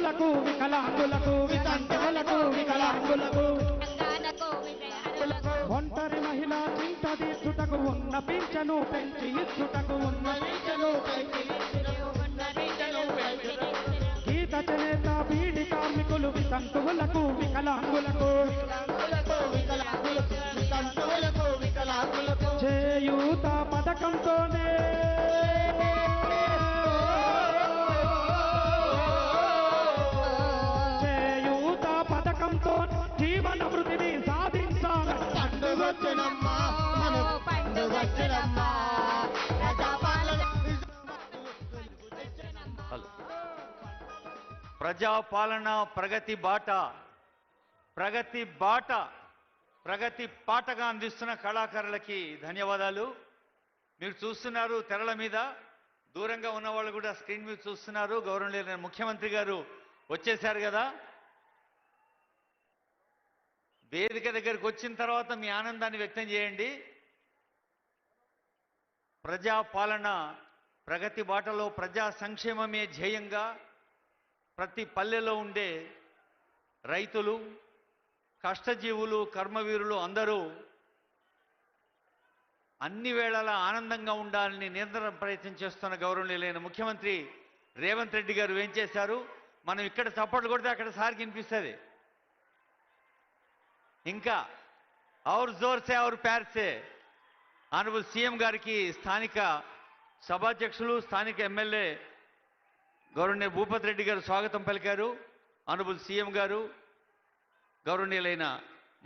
వితంతువులకు వికలాంగులకు వితంతువులకు వికలాంగులకు ఒంటరి మహిళ చింత తీర్చుటకు ఉన్న పింఛను పెంచి ఇచ్చుటకు ఉన్న పింఛను పెంచి గీత చేనేత బీడి కార్మికులు వితంతువులకు వికలాంగులకు చేయూత పథకంతోనే జీవన వృద్ధిని సాధించాలి. ప్రజాపాలన ప్రగతి బాట, ప్రగతి బాట, ప్రగతి పాటగా అందిస్తున్న కళాకారులకి ధన్యవాదాలు. మీరు చూస్తున్నారు తెరల మీద, దూరంగా ఉన్న వాళ్ళు కూడా స్క్రీన్ మీద చూస్తున్నారు. గౌరవనీయులైన ముఖ్యమంత్రి గారు వచ్చేశారు కదా. వేదిక దగ్గరికి వచ్చిన తర్వాత మీ ఆనందాన్ని వ్యక్తం చేయండి. ప్రజాపాలన ప్రగతి బాటలో ప్రజా సంక్షేమమే ధ్యేయంగా ప్రతి పల్లెలో ఉండే రైతులు, కష్టజీవులు, కర్మవీరులు అందరూ అన్ని వేళలా ఆనందంగా ఉండాలని నిరంతరం ప్రయత్నం చేస్తున్న గౌరవనీయులైన ముఖ్యమంత్రి రేవంత్ రెడ్డి గారు ఏం చేశారు? మనం ఇక్కడ చప్పట్లు కొడితే అక్కడ సార్కి వినిపిస్తుంది. ఇంకా ఔర్ జోర్ సే ఔర్ ప్యార్ సే ఆనరబుల్ సీఎం గారికి స్థానిక సభాధ్యక్షులు, స్థానిక ఎమ్మెల్యే గౌరవనీయ భూపతి రెడ్డి గారు స్వాగతం పలికారు. ఆనరబుల్ సీఎం గారు, గౌరవనీయులైన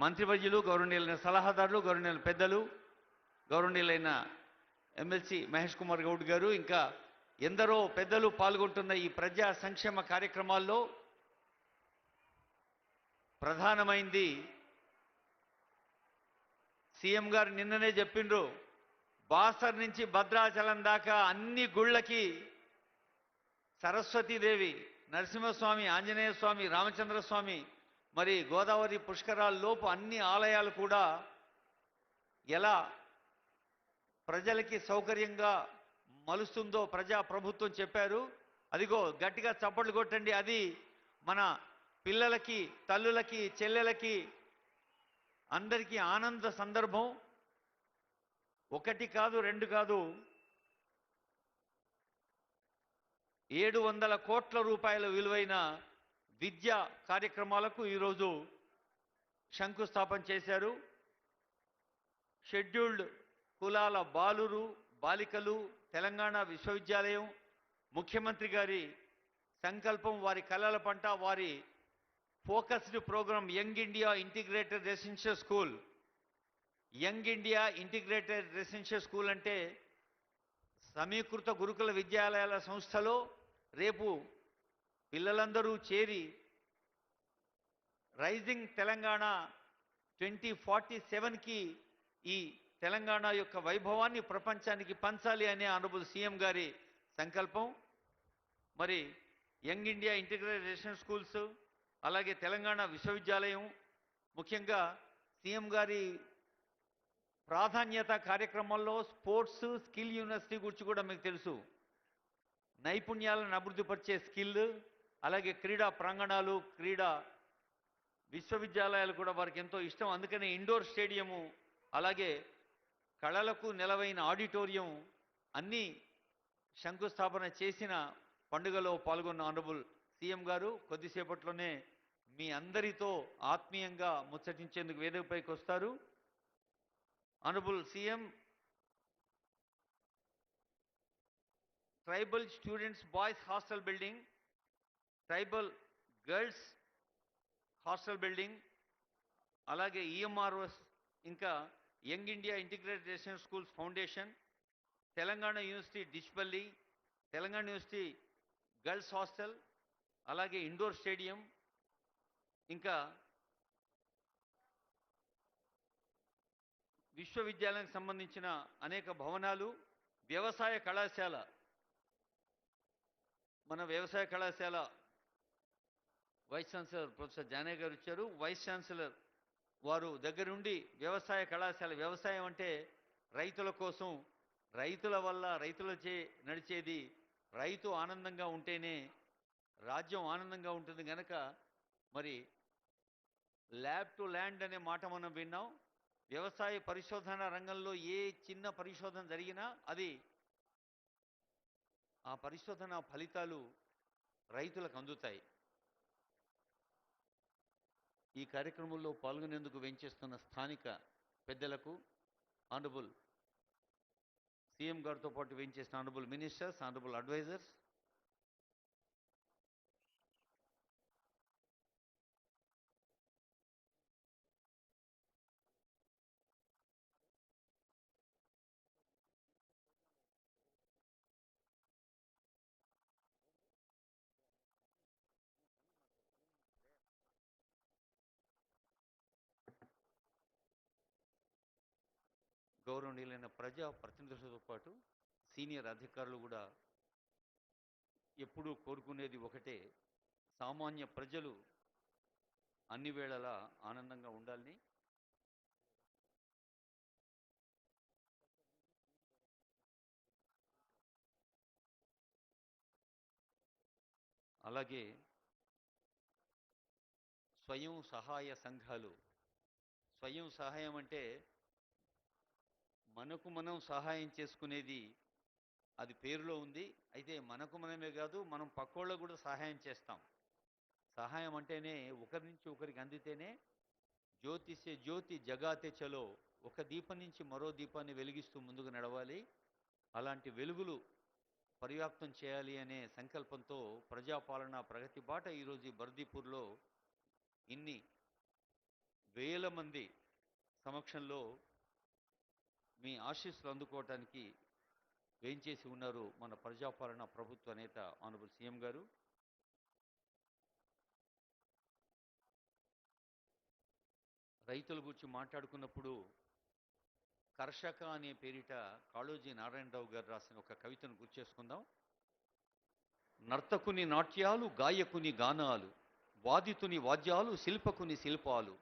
మంత్రివర్యులు, గౌరవనీయులైన సలహాదారులు, గౌరవనీయులైన పెద్దలు, గౌరవనీయులైన ఎమ్మెల్సీ మహేష్ కుమార్ గౌడ్ గారు, ఇంకా ఎందరో పెద్దలు పాల్గొంటున్న ఈ ప్రజా సంక్షేమ కార్యక్రమాల్లో ప్రధానమైంది సీఎం గారు నిన్ననే చెప్పిండ్రు, బాసర్ నుంచి భద్రాచలం దాకా అన్ని గుళ్ళకి సరస్వతీదేవి, నరసింహస్వామి, ఆంజనేయ స్వామి, రామచంద్ర స్వామి, మరి గోదావరి పుష్కరాల్లోపు అన్ని ఆలయాలు కూడా ఎలా ప్రజలకి సౌకర్యంగా మలుస్తుందో ప్రజా ప్రభుత్వం చెప్పారు. అదిగో గట్టిగా చప్పట్లు కొట్టండి. అది మన పిల్లలకి, తల్లులకి, చెల్లెలకి అందరికీ ఆనంద సందర్భం. ఒకటి కాదు, రెండు కాదు, 700 కోట్ల రూపాయల విలువైన విద్యా కార్యక్రమాలకు ఈరోజు శంకుస్థాపన చేశారు. షెడ్యూల్డ్ కులాల బాలికలు తెలంగాణ విశ్వవిద్యాలయం, ముఖ్యమంత్రి గారి సంకల్పం, వారి కలల పంట, వారి focused programme young India integrated residential school. Young India integrated residential school అంటే సమీకృత గురుకుల విద్యాలయాల సంస్థలో రేపు పిల్లలందరూ చేరి రైజింగ్ తెలంగాణ 2047కి ఈ తెలంగాణ యొక్క వైభవాన్ని ప్రపంచానికి పంచాలి అనే ఆనరబుల్ సీఎం గారి సంకల్పం. మరి young India integrated residential schools, అలాగే తెలంగాణ విశ్వవిద్యాలయం, ముఖ్యంగా సీఎం గారి ప్రాధాన్యత కార్యక్రమంలో స్పోర్ట్స్ స్కిల్ యూనివర్సిటీ గురించి కూడా మీకు తెలుసు. నైపుణ్యాలను అభివృద్ధిపరిచే స్కిల్, అలాగే క్రీడా ప్రాంగణాలు, క్రీడా విశ్వవిద్యాలయాలు కూడా వారికి ఎంతో ఇష్టం. అందుకనే ఇండోర్ స్టేడియము, అలాగే కళలకు నెలవైన ఆడిటోరియం అన్నీ శంకుస్థాపన చేసిన పండుగలో పాల్గొన్న ఆనరబుల్ సీఎం గారు కొద్దిసేపట్లోనే మీ అందరితో ఆత్మీయంగా ముచ్చటించేందుకు వేదికపైకి వస్తారు. Honourable CM, tribal students boys hostel building, tribal girls hostel building, అలాగే ఈఎంఆర్ఓస్, ఇంకా young India integrated residential schools foundation, Telangana university Dichpally, Telangana university girls hostel, అలాగే ఇండోర్ స్టేడియం, ఇంకా విశ్వవిద్యాలయానికి సంబంధించిన అనేక భవనాలు, వ్యవసాయ కళాశాల, మన వ్యవసాయ కళాశాల వైస్ ఛాన్సలర్ ప్రొఫెసర్ జానయ్య గారు ఇచ్చారు. వైస్ ఛాన్సలర్ వారు దగ్గరుండి వ్యవసాయ కళాశాల, వ్యవసాయం అంటే రైతుల కోసం, రైతుల వల్ల రైతులచే నడిచేది, రైతు ఆనందంగా ఉంటేనే రాజ్యం ఆనందంగా ఉంటుంది గనక మరి ల్యాబ్ టు ల్యాండ్ అనే మాట మనం విన్నాం. వ్యవసాయ పరిశోధన రంగంలో ఏ చిన్న పరిశోధన జరిగినా అది ఆ పరిశోధన ఫలితాలు రైతులకు అందుతాయి. ఈ కార్యక్రమంలో పాల్గొనేందుకు వెంచేస్తున్న స్థానిక పెద్దలకు, ఆనరబుల్ సీఎం గారితో పాటు వెంచేసిన ఆనరబుల్ మినిస్టర్స్, ఆనరబుల్ అడ్వైజర్స్, గౌరవనీయులైన ప్రజా ప్రతినిధులతో పాటు సీనియర్ అధికారులు కూడా ఎప్పుడూ కోరుకునేది ఒకటే, సామాన్య ప్రజలు అన్ని వేళలా ఆనందంగా ఉండాలని. అలాగే స్వయం సహాయ సంఘాలు, స్వయం సహాయం అంటే మనకు మనం సహాయం చేసుకునేది, అది పేరులో ఉంది. అయితే మనకు మనమే కాదు, మనం పక్కోళ్ళకు కూడా సహాయం చేస్తాం. సహాయం అంటేనే ఒకరి నుంచి ఒకరికి అందితేనే జ్యోతిసే జ్యోతి జగాతే చలో, ఒక దీపం నుంచి మరో దీపాన్ని వెలిగిస్తూ ముందుకు నడవాలి. అలాంటి వెలుగులు పర్యాప్తం చేయాలి అనే సంకల్పంతో ప్రజాపాలన ప్రగతి బాట ఈరోజు ఈ బర్దీపూర్లో ఇన్ని వేల మంది సమక్షంలో మీ ఆశీస్సులు అందుకోవటానికి వేంచేసి ఉన్నారు మన ప్రజాపాలన ప్రభుత్వ నేత ఆనరబుల్ సీఎం గారు. రైతుల గురించి మాట్లాడుకున్నప్పుడు కర్షక అనే పేరిట కాళోజీ నారాయణరావు గారు రాసిన ఒక కవితను గుర్తు చేసుకుందాం. నర్తకుని నాట్యాలు, గాయకుని గానాలు, వాదితుని వాద్యాలు, శిల్పకుని శిల్పాలు,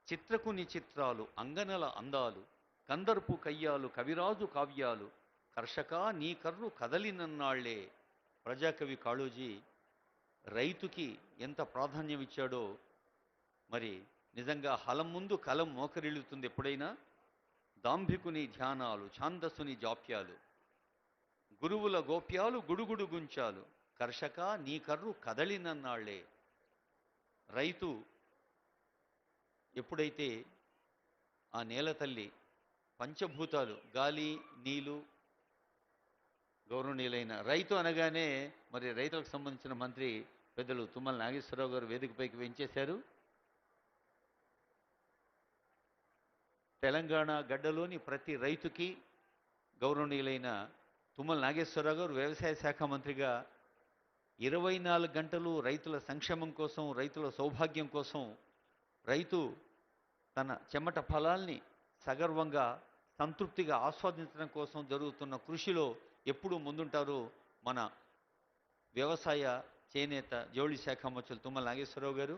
చిత్రకుని చిత్రాలు, అంగనల అందాలు, కందర్పు కయ్యాలు, కవిరాజు కావ్యాలు, కర్షక నీ కర్రు కదలినన్నాళ్లే. ప్రజాకవి కాళోజీ రైతుకి ఎంత ప్రాధాన్యం ఇచ్చాడో, మరి నిజంగా హలం ముందు కలం మోకరిల్లుతుంది ఎప్పుడైనా. దాంభికుని ధ్యానాలు, ఛాందస్సుని జాప్యాలు, గురువుల గోప్యాలు, గుడుగుడు గుంచాలు, కర్షక నీ కర్రు కదలినన్నాళ్లే. రైతు ఎప్పుడైతే ఆ నేల తల్లి పంచభూతాలు గాలి, నీరు, గౌరవనీయులైన రైతు అనగానే మరి రైతులకు సంబంధించిన మంత్రి పెద్దలు తుమ్మల నాగేశ్వరరావు గారు వేదికపైకి వెంచేశారు. తెలంగాణ గడ్డలోని ప్రతి రైతుకి గౌరవనీయులైన తుమ్మల నాగేశ్వరరావు గారు వ్యవసాయ శాఖ మంత్రిగా 24 గంటలు రైతుల సంక్షేమం కోసం, రైతుల సౌభాగ్యం కోసం, రైతు తన చెమట ఫలాల్ని సగర్వంగా సంతృప్తిగా ఆస్వాదించడం కోసం జరుగుతున్న కృషిలో ఎప్పుడూ ముందుంటారు మన వ్యవసాయ చేనేత జౌళి శాఖ మంత్రులు తుమ్మల నాగేశ్వరరావు గారు.